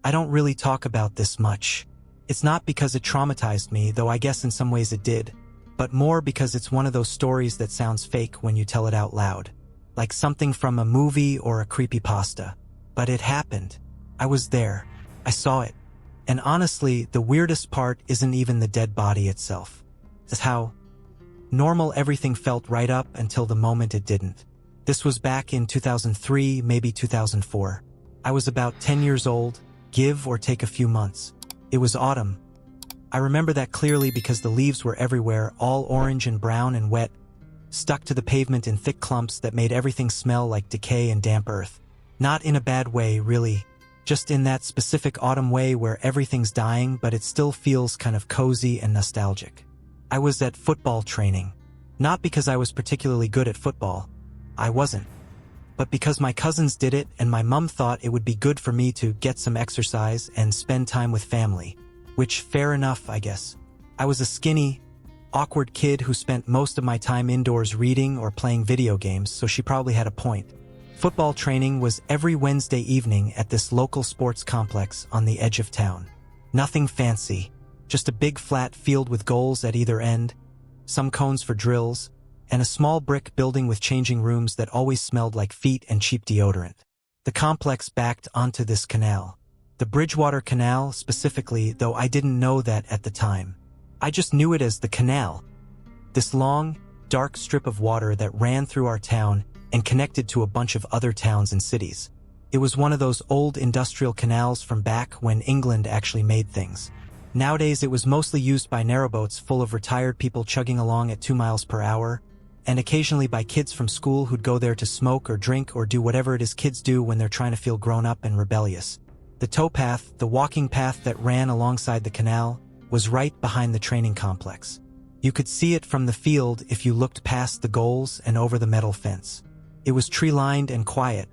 I don't really talk about this much. It's not because it traumatized me, though I guess in some ways it did, but more because it's one of those stories that sounds fake when you tell it out loud. Like something from a movie or a creepypasta. But it happened. I was there. I saw it. And honestly, the weirdest part isn't even the dead body itself. It's how normal everything felt right up until the moment it didn't. This was back in 2003, maybe 2004. I was about 10 years old, give or take a few months. It was autumn. I remember that clearly because the leaves were everywhere, all orange and brown and wet, stuck to the pavement in thick clumps that made everything smell like decay and damp earth. Not in a bad way, really. Just in that specific autumn way where everything's dying, but it still feels kind of cozy and nostalgic. I was at football training. Not because I was particularly good at football. I wasn't. But because my cousins did it and my mom thought it would be good for me to get some exercise and spend time with family. Which, fair enough, I guess. I was a skinny, awkward kid who spent most of my time indoors reading or playing video games, so she probably had a point. Football training was every Wednesday evening at this local sports complex on the edge of town. Nothing fancy, just a big flat field with goals at either end, some cones for drills, and a small brick building with changing rooms that always smelled like feet and cheap deodorant. The complex backed onto this canal. The Bridgewater Canal, specifically, though I didn't know that at the time. I just knew it as the canal. This long, dark strip of water that ran through our town and connected to a bunch of other towns and cities. It was one of those old industrial canals from back when England actually made things. Nowadays it was mostly used by narrowboats full of retired people chugging along at 2 miles per hour, and occasionally by kids from school who'd go there to smoke or drink or do whatever it is kids do when they're trying to feel grown up and rebellious. The towpath, the walking path that ran alongside the canal, was right behind the training complex. You could see it from the field if you looked past the goals and over the metal fence. It was tree-lined and quiet,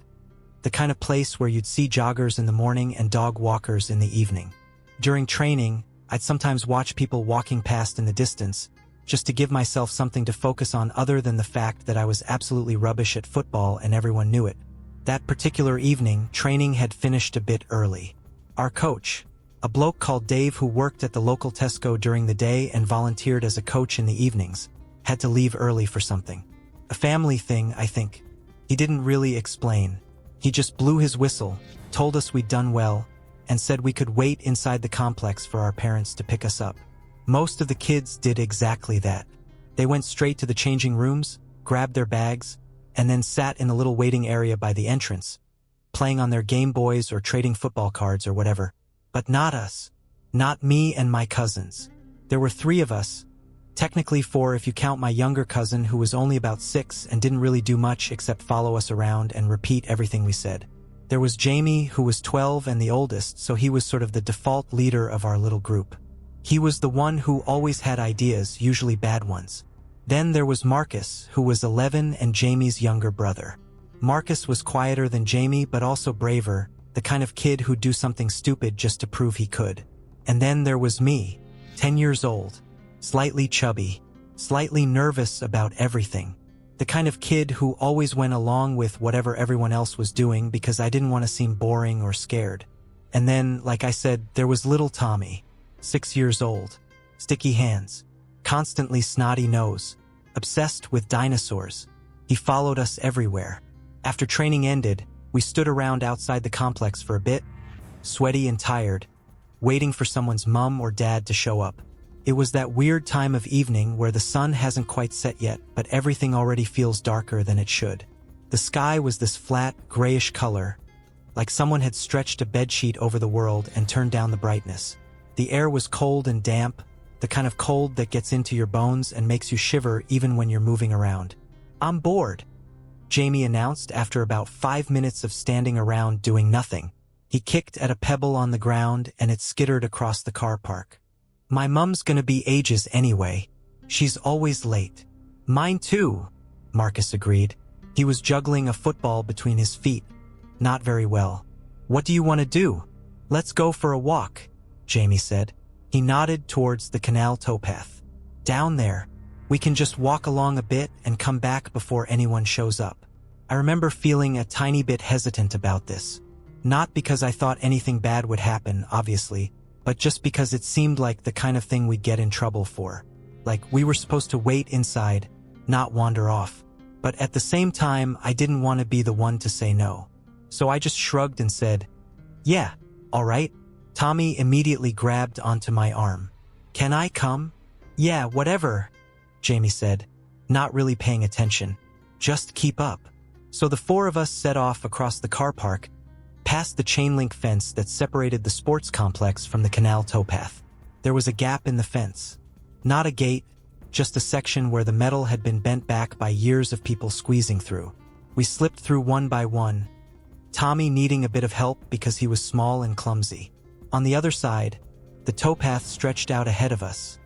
the kind of place where you'd see joggers in the morning and dog walkers in the evening. During training, I'd sometimes watch people walking past in the distance, just to give myself something to focus on other than the fact that I was absolutely rubbish at football and everyone knew it. That particular evening, training had finished a bit early. Our coach, a bloke called Dave who worked at the local Tesco during the day and volunteered as a coach in the evenings, had to leave early for something. A family thing, I think. He didn't really explain. He just blew his whistle, told us we'd done well, and said we could wait inside the complex for our parents to pick us up. Most of the kids did exactly that. They went straight to the changing rooms, grabbed their bags, and then sat in the little waiting area by the entrance, playing on their Game Boys or trading football cards or whatever. But not us. Not me and my cousins. There were 3 of us. Technically 4 if you count my younger cousin who was only about 6 and didn't really do much except follow us around and repeat everything we said. There was Jamie, who was 12 and the oldest, so he was sort of the default leader of our little group. He was the one who always had ideas, usually bad ones. Then there was Marcus, who was 11 and Jamie's younger brother. Marcus was quieter than Jamie but also braver, the kind of kid who'd do something stupid just to prove he could. And then there was me, 10 years old, slightly chubby, slightly nervous about everything. The kind of kid who always went along with whatever everyone else was doing because I didn't want to seem boring or scared. And then, like I said, there was little Tommy, 6 years old, sticky hands, constantly snotty nose, obsessed with dinosaurs. He followed us everywhere. After training ended, we stood around outside the complex for a bit, sweaty and tired, waiting for someone's mom or dad to show up. It was that weird time of evening where the sun hasn't quite set yet, but everything already feels darker than it should. The sky was this flat, grayish color, like someone had stretched a bedsheet over the world and turned down the brightness. The air was cold and damp, the kind of cold that gets into your bones and makes you shiver even when you're moving around. "I'm bored," Jamie announced after about 5 minutes of standing around doing nothing. He kicked at a pebble on the ground and it skittered across the car park. "My mom's gonna be ages anyway. She's always late." "Mine too," Marcus agreed. He was juggling a football between his feet. Not very well. "What do you want to do?" "Let's go for a walk," Jamie said. He nodded towards the canal towpath. "Down there. We can just walk along a bit and come back before anyone shows up." I remember feeling a tiny bit hesitant about this. Not because I thought anything bad would happen, obviously, but just because it seemed like the kind of thing we'd get in trouble for. Like we were supposed to wait inside, not wander off. But at the same time, I didn't want to be the one to say no. So I just shrugged and said, "Yeah, all right." Tommy immediately grabbed onto my arm. "Can I come?" "Yeah, whatever," Jamie said, not really paying attention. "Just keep up." So the four of us set off across the car park, past the chain-link fence that separated the sports complex from the canal towpath. There was a gap in the fence. Not a gate, just a section where the metal had been bent back by years of people squeezing through. We slipped through one by one, Tommy needing a bit of help because he was small and clumsy. On the other side, the towpath stretched out ahead of us,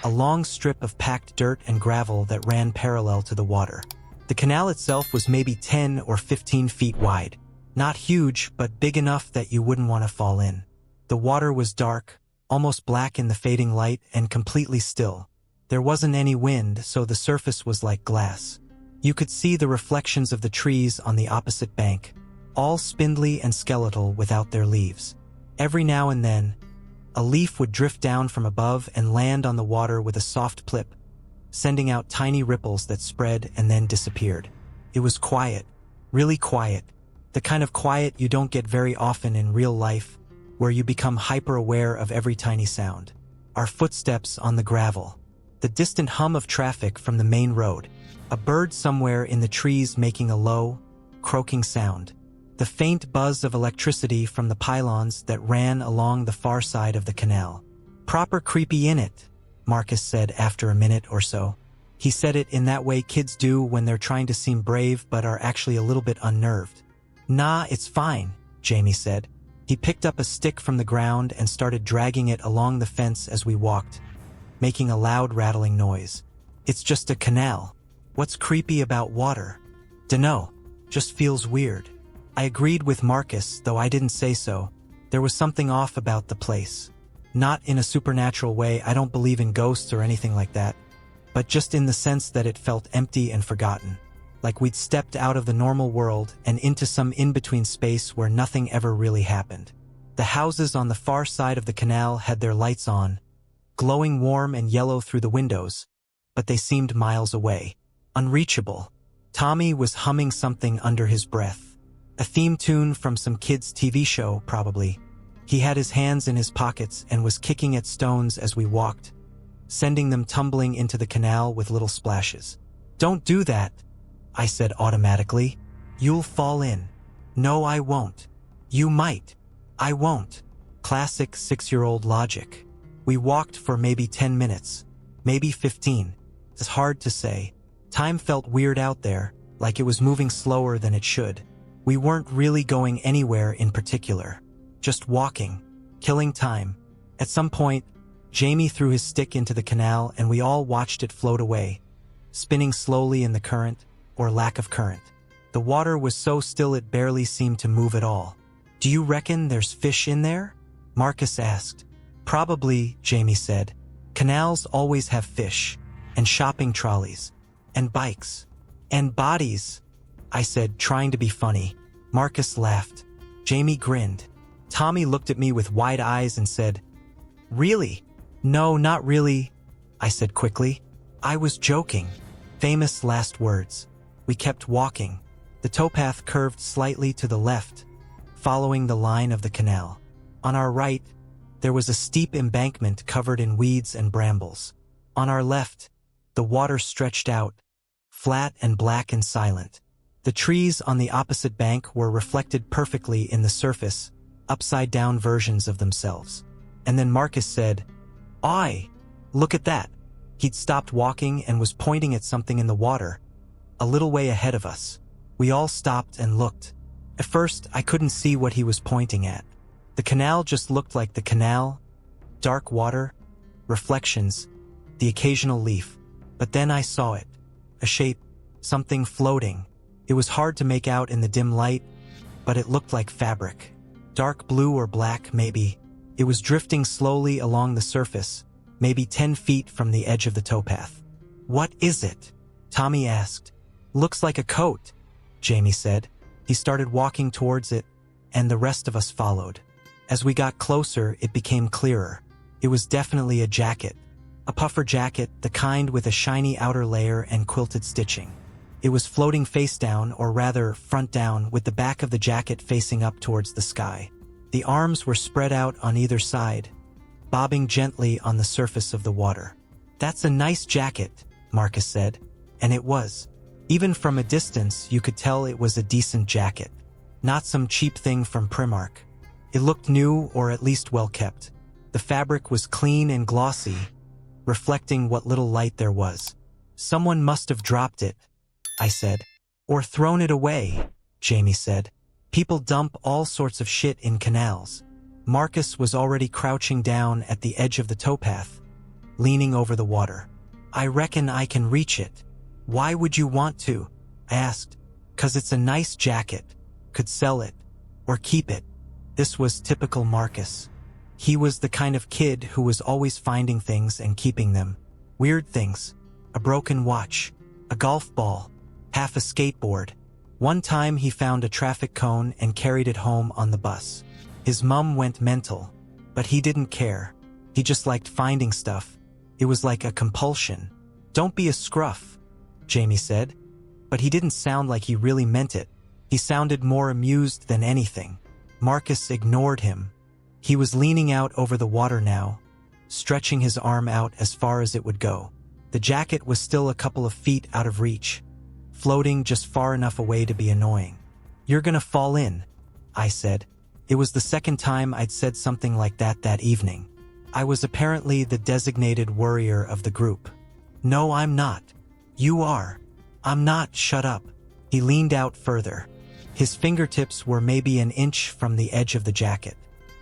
a long strip of packed dirt and gravel that ran parallel to the water. The canal itself was maybe 10 or 15 feet wide. Not huge, but big enough that you wouldn't want to fall in. The water was dark, almost black in the fading light, and completely still. There wasn't any wind, so the surface was like glass. You could see the reflections of the trees on the opposite bank, all spindly and skeletal without their leaves. Every now and then, a leaf would drift down from above and land on the water with a soft plip, sending out tiny ripples that spread and then disappeared. It was quiet, really quiet. The kind of quiet you don't get very often in real life, where you become hyper-aware of every tiny sound. Our footsteps on the gravel, the distant hum of traffic from the main road, a bird somewhere in the trees making a low, croaking sound, the faint buzz of electricity from the pylons that ran along the far side of the canal. "Proper creepy innit," Marcus said after a minute or so. He said it in that way kids do when they're trying to seem brave but are actually a little bit unnerved. "Nah, it's fine," Jamie said. He picked up a stick from the ground and started dragging it along the fence as we walked, making a loud rattling noise. "It's just a canal. What's creepy about water? Dunno, just feels weird." I agreed with Marcus, though I didn't say so. There was something off about the place. Not in a supernatural way, I don't believe in ghosts or anything like that, but just in the sense that it felt empty and forgotten. Like we'd stepped out of the normal world and into some in-between space where nothing ever really happened. The houses on the far side of the canal had their lights on, glowing warm and yellow through the windows, but they seemed miles away, unreachable. Tommy was humming something under his breath. A theme tune from some kid's TV show, probably. He had his hands in his pockets and was kicking at stones as we walked, sending them tumbling into the canal with little splashes. "Don't do that," I said automatically. "You'll fall in." "No, I won't." "You might." "I won't." Classic 6-year-old logic. We walked for maybe 10 minutes, maybe 15. It's hard to say. Time felt weird out there, like it was moving slower than it should. We weren't really going anywhere in particular, just walking, killing time. At some point, Jamie threw his stick into the canal and we all watched it float away, spinning slowly in the current, or lack of current. The water was so still it barely seemed to move at all. "Do you reckon there's fish in there?" Marcus asked. "Probably," Jamie said. "Canals always have fish, and shopping trolleys, and bikes, and bodies," I said, trying to be funny. Marcus laughed. Jamie grinned. Tommy looked at me with wide eyes and said, "Really?" "No, not really," I said quickly. "I was joking." Famous last words. We kept walking. The towpath curved slightly to the left, following the line of the canal. On our right, there was a steep embankment covered in weeds and brambles. On our left, the water stretched out, flat and black and silent. The trees on the opposite bank were reflected perfectly in the surface, upside-down versions of themselves. And then Marcus said, "Oi, look at that." He'd stopped walking and was pointing at something in the water, a little way ahead of us. We all stopped and looked. At first, I couldn't see what he was pointing at. The canal just looked like the canal, dark water, reflections, the occasional leaf. But then I saw it, a shape, something floating. It was hard to make out in the dim light, but it looked like fabric. Dark blue or black, maybe. It was drifting slowly along the surface, maybe 10 feet from the edge of the towpath. "What is it?" Tommy asked. "Looks like a coat," Jamie said. He started walking towards it, and the rest of us followed. As we got closer, it became clearer. It was definitely a jacket. A puffer jacket, the kind with a shiny outer layer and quilted stitching. It was floating face down, or rather front down, with the back of the jacket facing up towards the sky. The arms were spread out on either side, bobbing gently on the surface of the water. "That's a nice jacket," Marcus said. And it was. Even from a distance, you could tell it was a decent jacket. Not some cheap thing from Primark. It looked new, or at least well kept. The fabric was clean and glossy, reflecting what little light there was. "Someone must have dropped it," I said. "Or thrown it away," Jamie said. "People dump all sorts of shit in canals." Marcus was already crouching down at the edge of the towpath, leaning over the water. "I reckon I can reach it." "Why would you want to?" I asked. "'Cause it's a nice jacket. Could sell it. Or keep it." This was typical Marcus. He was the kind of kid who was always finding things and keeping them. Weird things. A broken watch. A golf ball. Half a skateboard. One time he found a traffic cone and carried it home on the bus. His mum went mental, but he didn't care. He just liked finding stuff. It was like a compulsion. "Don't be a scruff," Jamie said. But he didn't sound like he really meant it. He sounded more amused than anything. Marcus ignored him. He was leaning out over the water now, stretching his arm out as far as it would go. The jacket was still a couple of feet out of reach, floating just far enough away to be annoying. "You're gonna fall in," I said. It was the second time I'd said something like that evening. I was apparently the designated worrier of the group. "No, I'm not." "You are." "I'm not, shut up." He leaned out further. His fingertips were maybe an inch from the edge of the jacket.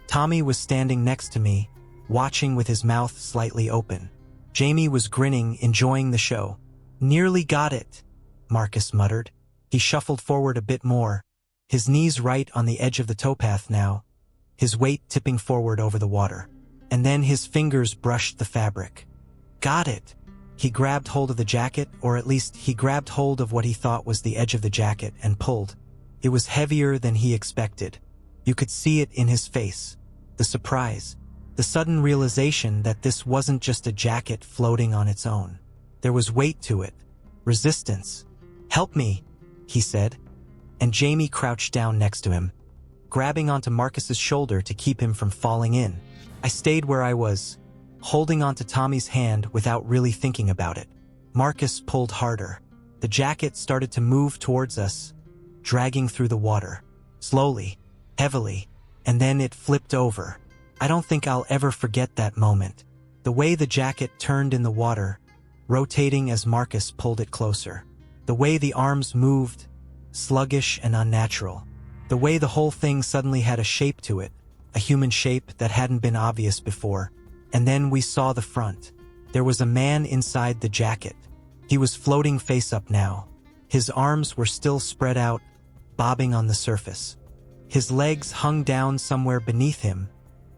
Tommy was standing next to me, watching with his mouth slightly open. Jamie was grinning, enjoying the show. "Nearly got it," Marcus muttered. He shuffled forward a bit more, his knees right on the edge of the towpath now, his weight tipping forward over the water. And then his fingers brushed the fabric. "Got it." He grabbed hold of the jacket, or at least he grabbed hold of what he thought was the edge of the jacket and pulled. It was heavier than he expected. You could see it in his face. The surprise. The sudden realization that this wasn't just a jacket floating on its own. There was weight to it. Resistance. "Help me," he said. And Jamie crouched down next to him, grabbing onto Marcus's shoulder to keep him from falling in. I stayed where I was, holding onto Tommy's hand without really thinking about it. Marcus pulled harder. The jacket started to move towards us, dragging through the water. Slowly, heavily, and then it flipped over. I don't think I'll ever forget that moment. The way the jacket turned in the water, rotating as Marcus pulled it closer. The way the arms moved, sluggish and unnatural. The way the whole thing suddenly had a shape to it, a human shape that hadn't been obvious before. And then we saw the front. There was a man inside the jacket. He was floating face up now. His arms were still spread out, bobbing on the surface. His legs hung down somewhere beneath him,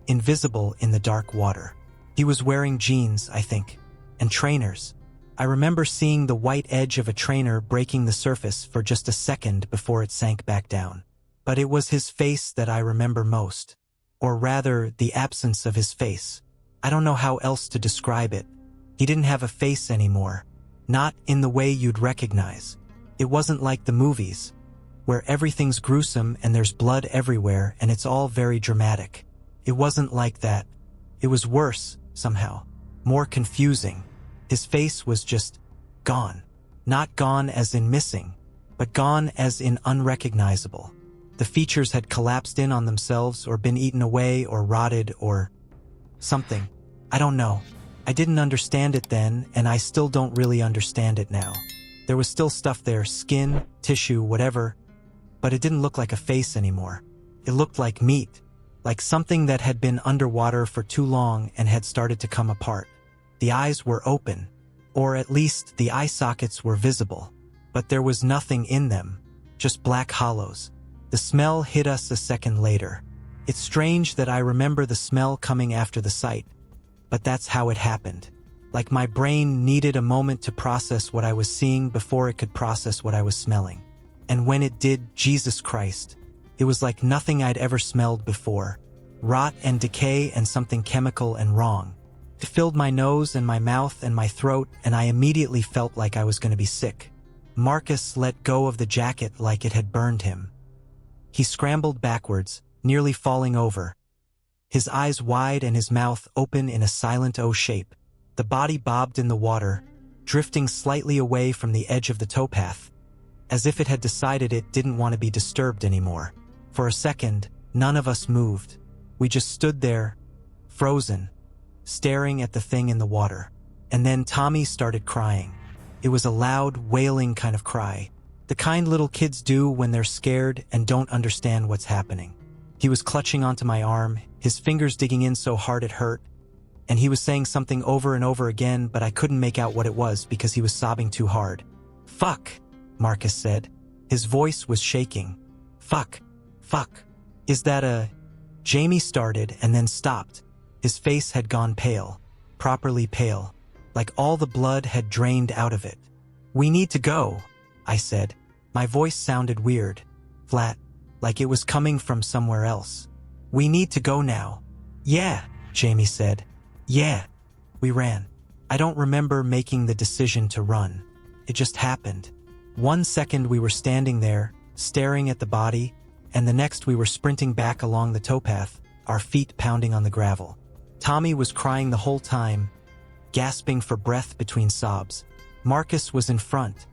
invisible in the dark water. He was wearing jeans, I think, and trainers. I remember seeing the white edge of a trainer breaking the surface for just a second before it sank back down. But it was his face that I remember most. Or rather, the absence of his face. I don't know how else to describe it. He didn't have a face anymore. Not in the way you'd recognize. It wasn't like the movies, where everything's gruesome and there's blood everywhere and it's all very dramatic. It wasn't like that. It was worse, somehow. More confusing. His face was just gone. Not gone as in missing, but gone as in unrecognizable. The features had collapsed in on themselves or been eaten away or rotted or something. I don't know. I didn't understand it then, and I still don't really understand it now. There was still stuff there, skin, tissue, whatever, but it didn't look like a face anymore. It looked like meat, like something that had been underwater for too long and had started to come apart. The eyes were open, or at least the eye sockets were visible, but there was nothing in them, just black hollows. The smell hit us a second later. It's strange that I remember the smell coming after the sight, but that's how it happened. Like my brain needed a moment to process what I was seeing before it could process what I was smelling. And when it did, Jesus Christ, It was like nothing I'd ever smelled before. Rot and decay and something chemical and wrong. It filled my nose and my mouth and my throat, and I immediately felt like I was going to be sick. Marcus let go of the jacket like it had burned him. He scrambled backwards, nearly falling over. His eyes wide and his mouth open in a silent O shape. The body bobbed in the water, drifting slightly away from the edge of the towpath, as if it had decided it didn't want to be disturbed anymore. For a second, none of us moved. We just stood there, frozen, staring at the thing in the water. And then Tommy started crying. It was a loud, wailing kind of cry, the kind little kids do when they're scared and don't understand what's happening. He was clutching onto my arm, his fingers digging in so hard it hurt, and he was saying something over and over again, but I couldn't make out what it was because he was sobbing too hard. "Fuck," Marcus said. His voice was shaking. "Fuck. Fuck. Is that a—" Jamie started and then stopped. His face had gone pale, properly pale, like all the blood had drained out of it. "We need to go," I said. My voice sounded weird, flat, like it was coming from somewhere else. "We need to go now." "Yeah," Jamie said. "Yeah." We ran. I don't remember making the decision to run. It just happened. 1 second we were standing there, staring at the body, and the next we were sprinting back along the towpath, our feet pounding on the gravel. Tommy was crying the whole time, gasping for breath between sobs. Marcus was in front,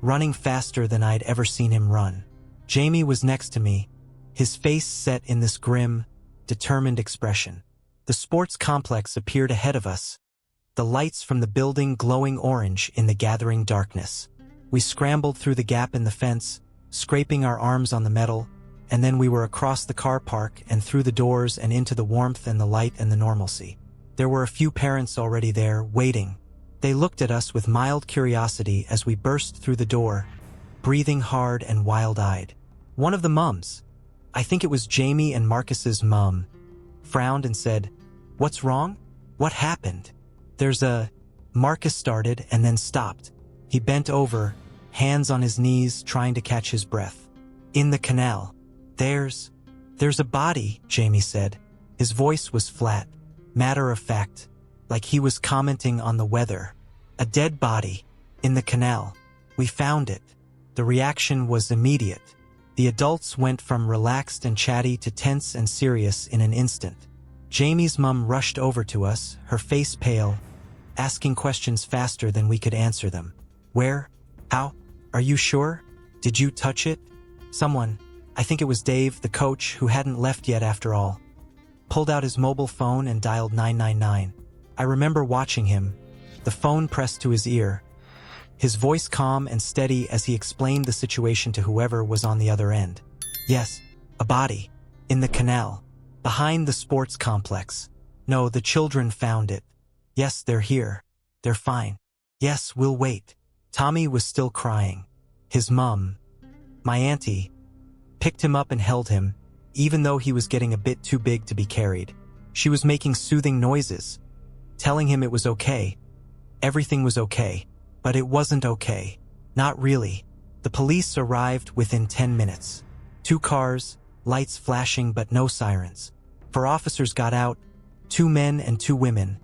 running faster than I'd ever seen him run. Jamie was next to me, his face set in this grim, determined expression. The sports complex appeared ahead of us, the lights from the building glowing orange in the gathering darkness. We scrambled through the gap in the fence, scraping our arms on the metal, and then we were across the car park and through the doors and into the warmth and the light and the normalcy. There were a few parents already there, waiting. They looked at us with mild curiosity as we burst through the door, breathing hard and wild-eyed. One of the mums, I think it was Jamie and Marcus's mum, frowned and said, "What's wrong? What happened?" "There's a—" Marcus started and then stopped. He bent over, hands on his knees, trying to catch his breath. "In the canal. There's a body," Jamie said. His voice was flat, matter-of-fact, like he was commenting on the weather. "A dead body. In the canal. We found it." The reaction was immediate. The adults went from relaxed and chatty to tense and serious in an instant. Jamie's mum rushed over to us, her face pale, asking questions faster than we could answer them. "Where? How? Are you sure? Did you touch it?" Someone, I think it was Dave, the coach, who hadn't left yet after all, pulled out his mobile phone and dialed 999. I remember watching him, the phone pressed to his ear, his voice calm and steady as he explained the situation to whoever was on the other end. "Yes, a body. In the canal. Behind the sports complex. No, the children found it. Yes, they're here. They're fine. Yes, we'll wait." Tommy was still crying. His mum, my auntie, picked him up and held him, even though he was getting a bit too big to be carried. She was making soothing noises, telling him it was okay. Everything was okay. But it wasn't okay. Not really. The police arrived within 10 minutes. 2 cars, lights flashing but no sirens. 4 officers got out, 2 men and 2 women,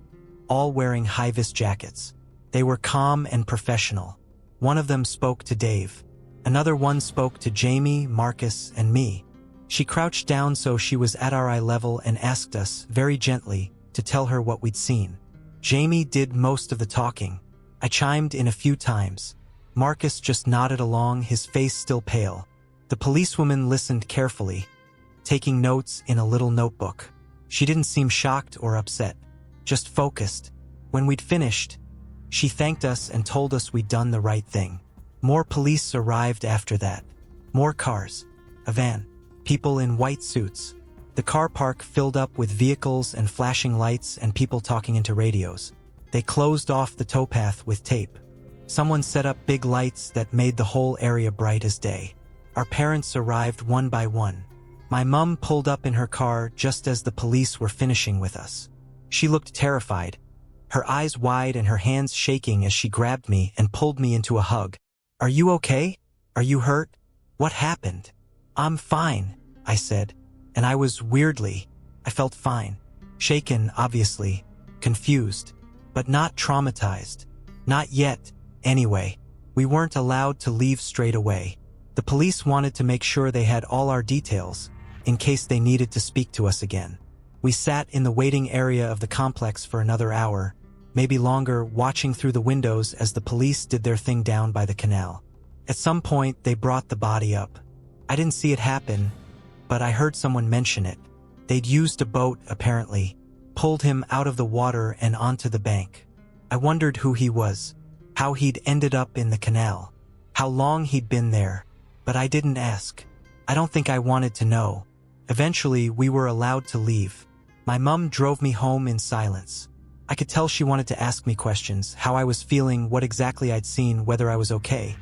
all wearing high-vis jackets. They were calm and professional. One of them spoke to Dave. Another one spoke to Jamie, Marcus, and me. She crouched down so she was at our eye level and asked us, very gently, to tell her what we'd seen. Jamie did most of the talking. I chimed in a few times. Marcus just nodded along, his face still pale. The policewoman listened carefully, taking notes in a little notebook. She didn't seem shocked or upset, just focused. When we'd finished, she thanked us and told us we'd done the right thing. More police arrived after that. More cars. A van. People in white suits. The car park filled up with vehicles and flashing lights and people talking into radios. They closed off the towpath with tape. Someone set up big lights that made the whole area bright as day. Our parents arrived one by one. My mum pulled up in her car just as the police were finishing with us. She looked terrified, her eyes wide and her hands shaking as she grabbed me and pulled me into a hug. "Are you okay? Are you hurt? What happened?" "I'm fine," I said, and I felt fine. Shaken, obviously, confused, but not traumatized. Not yet, anyway. We weren't allowed to leave straight away. The police wanted to make sure they had all our details, in case they needed to speak to us again. We sat in the waiting area of the complex for another hour, maybe longer, watching through the windows as the police did their thing down by the canal. At some point, they brought the body up. I didn't see it happen, but I heard someone mention it. They'd used a boat, apparently, pulled him out of the water and onto the bank. I wondered who he was, how he'd ended up in the canal, how long he'd been there, but I didn't ask. I don't think I wanted to know. Eventually, we were allowed to leave. My mom drove me home in silence. I could tell she wanted to ask me questions, how I was feeling, what exactly I'd seen, whether I was okay.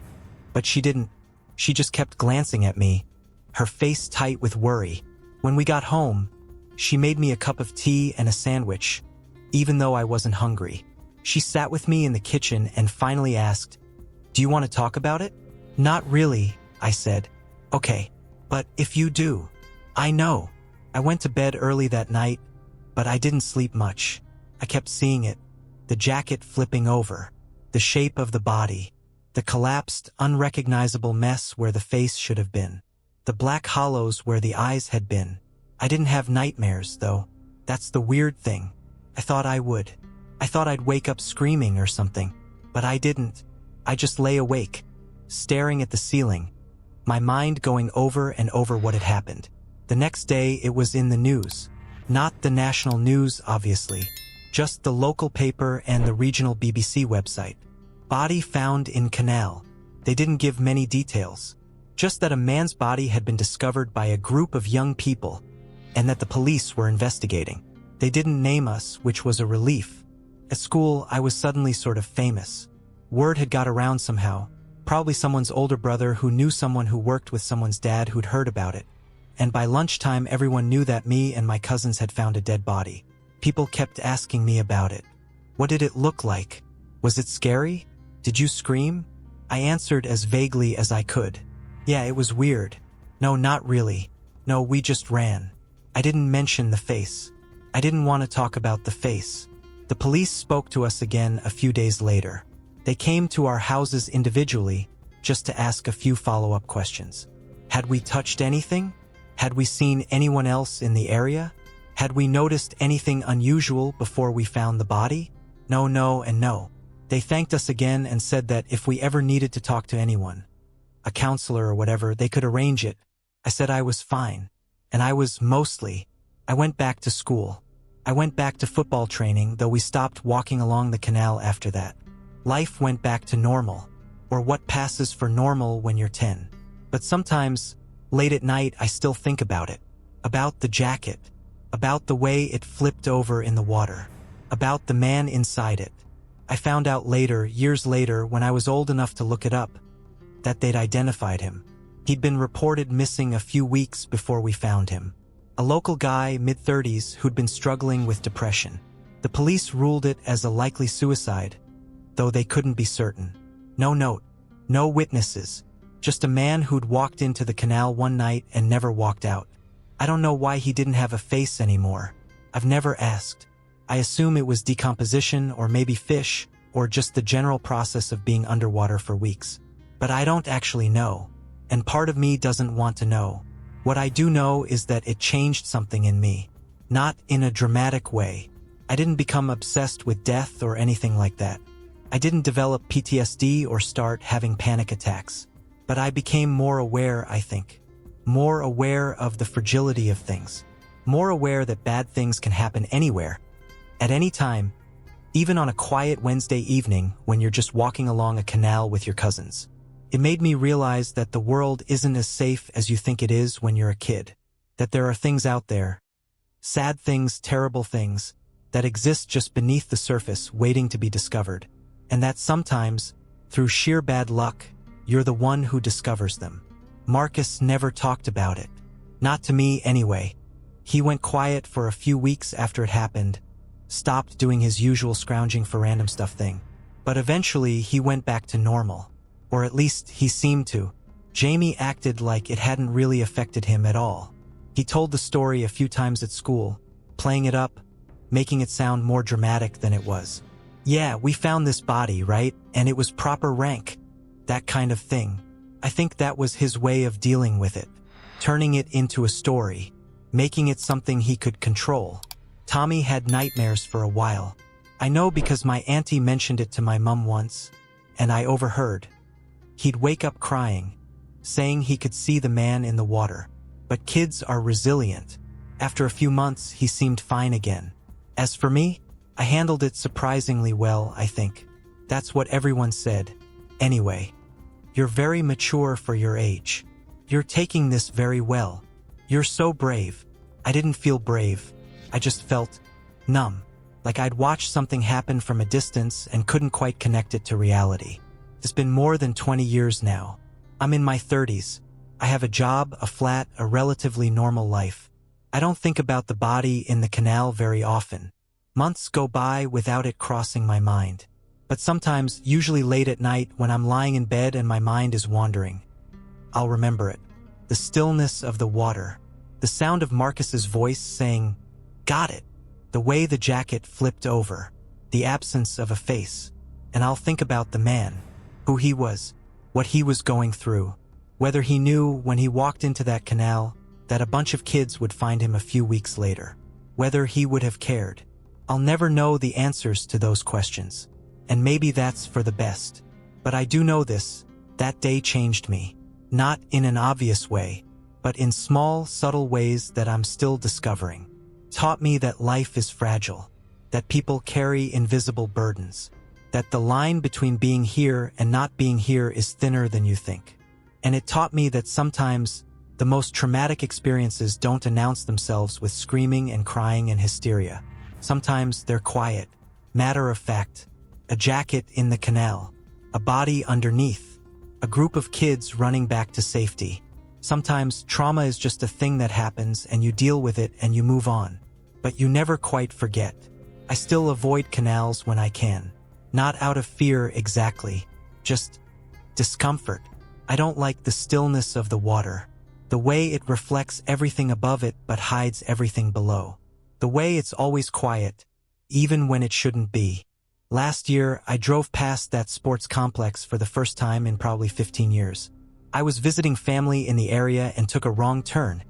But she didn't. She just kept glancing at me, her face tight with worry. When we got home, she made me a cup of tea and a sandwich, even though I wasn't hungry. She sat with me in the kitchen and finally asked, "Do you want to talk about it?" "Not really," I said. "Okay, but if you do." "I know." I went to bed early that night, but I didn't sleep much. I kept seeing it, the jacket flipping over, the shape of the body, the collapsed, unrecognizable mess where the face should have been, the black hollows where the eyes had been. I didn't have nightmares, though. That's the weird thing. I thought I would. I thought I'd wake up screaming or something, but I didn't. I just lay awake, staring at the ceiling, my mind going over and over what had happened. The next day, it was in the news. Not the national news, obviously, just the local paper and the regional BBC website. Body found in Canal. They didn't give many details, just that a man's body had been discovered by a group of young people and that the police were investigating. They didn't name us, which was a relief. At school, I was suddenly sort of famous. Word had got around somehow, probably someone's older brother who knew someone who worked with someone's dad who'd heard about it. And by lunchtime, everyone knew that me and my cousins had found a dead body. People kept asking me about it. What did it look like? Was it scary? Did you scream? I answered as vaguely as I could. Yeah, it was weird. No, not really. No, we just ran. I didn't mention the face. I didn't want to talk about the face. The police spoke to us again a few days later. They came to our houses individually just to ask a few follow-up questions. Had we touched anything? Had we seen anyone else in the area? Had we noticed anything unusual before we found the body? No, no, and no. They thanked us again and said that if we ever needed to talk to anyone, a counselor or whatever, they could arrange it. I said I was fine. And I went back to school. I went back to football training, though we stopped walking along the canal after that. Life went back to normal, or what passes for normal when you're 10. But sometimes, late at night, I still think about it. About the jacket. About the way it flipped over in the water. About the man inside it. I found out later, years later, when I was old enough to look it up, that they'd identified him. He'd been reported missing a few weeks before we found him. A local guy, mid-30s, who'd been struggling with depression. The police ruled it as a likely suicide, though they couldn't be certain. No note, no witnesses, just a man who'd walked into the canal one night and never walked out. I don't know why he didn't have a face anymore. I've never asked. I assume it was decomposition or maybe fish or just the general process of being underwater for weeks. But I don't actually know, and part of me doesn't want to know. What I do know is that it changed something in me. Not in a dramatic way. I didn't become obsessed with death or anything like that. I didn't develop PTSD or start having panic attacks. But I became more aware, I think. More aware of the fragility of things. More aware that bad things can happen anywhere, at any time, even on a quiet Wednesday evening when you're just walking along a canal with your cousins. It made me realize that the world isn't as safe as you think it is when you're a kid. That there are things out there, sad things, terrible things, that exist just beneath the surface waiting to be discovered. And that sometimes, through sheer bad luck, you're the one who discovers them. Marcus never talked about it. Not to me, anyway. He went quiet for a few weeks after it happened, stopped doing his usual scrounging for random stuff thing. But eventually, he went back to normal. Or at least, he seemed to. Jamie acted like it hadn't really affected him at all. He told the story a few times at school, playing it up, making it sound more dramatic than it was. Yeah, we found this body, right? And it was proper rank. That kind of thing. I think that was his way of dealing with it. Turning it into a story. Making it something he could control. Tommy had nightmares for a while. I know because my auntie mentioned it to my mum once, and I overheard. He'd wake up crying, saying he could see the man in the water. But kids are resilient. After a few months, he seemed fine again. As for me, I handled it surprisingly well, I think. That's what everyone said. Anyway, you're very mature for your age. You're taking this very well. You're so brave. I didn't feel brave. I just felt numb. Like I'd watched something happen from a distance and couldn't quite connect it to reality. It's been more than 20 years now. I'm in my 30s. I have a job, a flat, a relatively normal life. I don't think about the body in the canal very often. Months go by without it crossing my mind. But sometimes, usually late at night when I'm lying in bed and my mind is wandering, I'll remember it. The stillness of the water. The sound of Marcus's voice saying, "Got it." The way the jacket flipped over. The absence of a face. And I'll think about the man. Who he was. What he was going through. Whether he knew when he walked into that canal that a bunch of kids would find him a few weeks later. Whether he would have cared. I'll never know the answers to those questions. And maybe that's for the best. But I do know this. That day changed me. Not in an obvious way, but in small, subtle ways that I'm still discovering. Taught me that life is fragile. That people carry invisible burdens. That the line between being here and not being here is thinner than you think. And it taught me that sometimes the most traumatic experiences don't announce themselves with screaming and crying and hysteria. Sometimes they're quiet, matter of fact. A jacket in the canal. A body underneath. A group of kids running back to safety. Sometimes trauma is just a thing that happens and you deal with it and you move on. But you never quite forget. I still avoid canals when I can. Not out of fear exactly. Just discomfort. I don't like the stillness of the water. The way it reflects everything above it but hides everything below. The way it's always quiet, even when it shouldn't be. Last year, I drove past that sports complex for the first time in probably 15 years. I was visiting family in the area and took a wrong turn.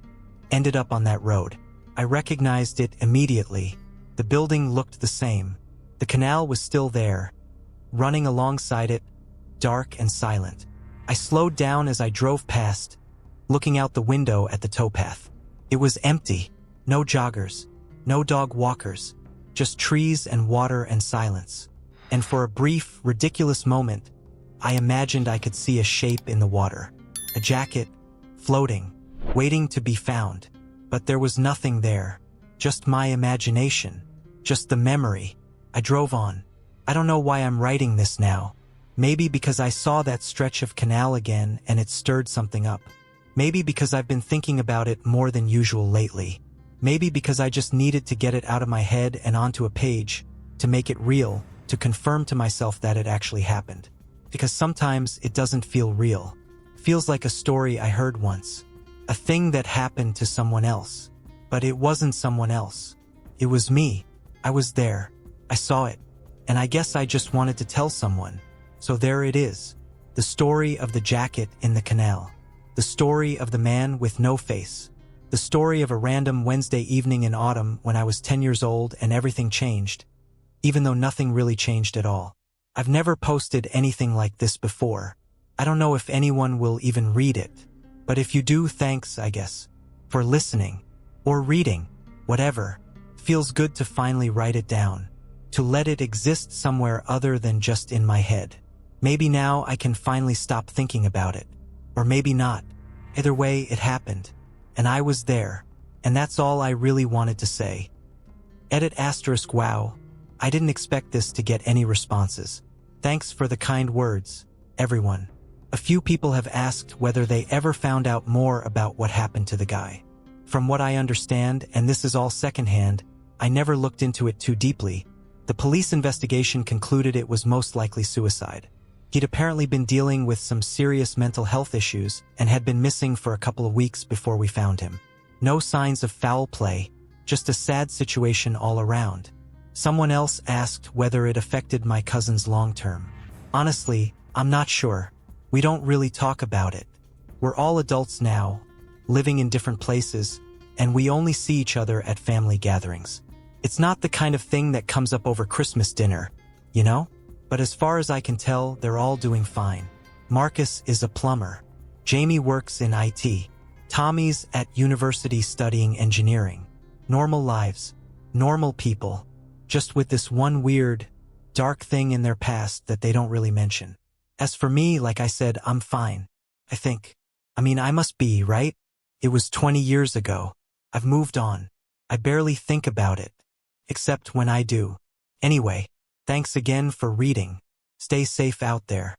Ended up on that road. I recognized it immediately. The building looked the same. The canal was still there. Running alongside it, dark and silent. I slowed down as I drove past, looking out the window at the towpath. It was empty. No joggers. No dog walkers. Just trees and water and silence. And for a brief, ridiculous moment, I imagined I could see a shape in the water. A jacket, floating, waiting to be found. But there was nothing there. Just my imagination. Just the memory. I drove on. I don't know why I'm writing this now. Maybe because I saw that stretch of canal again and it stirred something up. Maybe because I've been thinking about it more than usual lately. Maybe because I just needed to get it out of my head and onto a page, to make it real, to confirm to myself that it actually happened. Because sometimes it doesn't feel real. Feels like a story I heard once. A thing that happened to someone else. But it wasn't someone else. It was me. I was there. I saw it. And I guess I just wanted to tell someone. So there it is. The story of the jacket in the canal. The story of the man with no face. The story of a random Wednesday evening in autumn when I was 10 years old and everything changed. Even though nothing really changed at all. I've never posted anything like this before. I don't know if anyone will even read it. But if you do, thanks, I guess. For listening. Or reading. Whatever. Feels good to finally write it down. To let it exist somewhere other than just in my head. Maybe now I can finally stop thinking about it. Or maybe not. Either way, it happened. And I was there. And that's all I really wanted to say. Edit *, wow. I didn't expect this to get any responses. Thanks for the kind words, everyone. A few people have asked whether they ever found out more about what happened to the guy. From what I understand, and this is all secondhand, I never looked into it too deeply. The police investigation concluded it was most likely suicide. He'd apparently been dealing with some serious mental health issues and had been missing for a couple of weeks before we found him. No signs of foul play, just a sad situation all around. Someone else asked whether it affected my cousins long term. Honestly, I'm not sure. We don't really talk about it. We're all adults now, living in different places, and we only see each other at family gatherings. It's not the kind of thing that comes up over Christmas dinner, you know? But as far as I can tell, they're all doing fine. Marcus is a plumber. Jamie works in IT. Tommy's at university studying engineering. Normal lives. Normal people. Just with this one weird, dark thing in their past that they don't really mention. As for me, like I said, I'm fine. I think. I must be, right? It was 20 years ago. I've moved on. I barely think about it. Except when I do. Anyway, thanks again for reading. Stay safe out there.